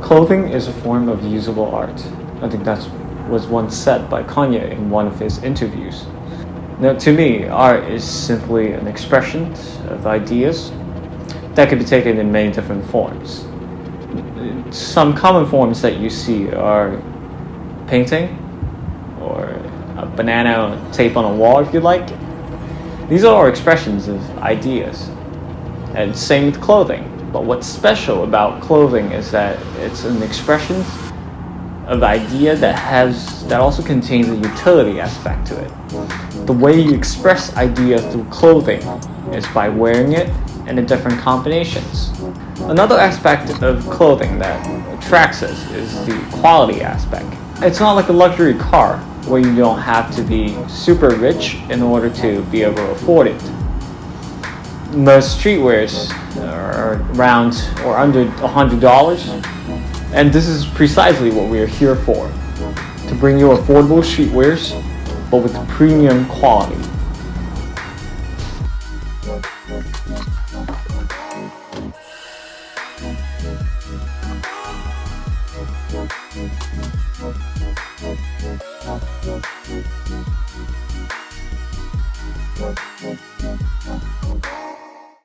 Clothing is a form of usable art. I think that was once said by Kanye in one of his interviews. Now, to me, art is simply an expression of ideas that can be taken in many different forms. Some common forms that you see are painting, or a banana tape on a wall if you like. These are all expressions of ideas. And same with clothing. But what's special about clothing is that it's an expression of idea that also contains a utility aspect to it. The way you express idea through clothing is by wearing it in different combinations. Another aspect of clothing that attracts us is the quality aspect. It's not like a luxury car where you don't have to be super rich in order to be able to afford it. Most streetwears are around or under $100, and this is precisely what we are here for, to bring you affordable streetwears, but with premium quality.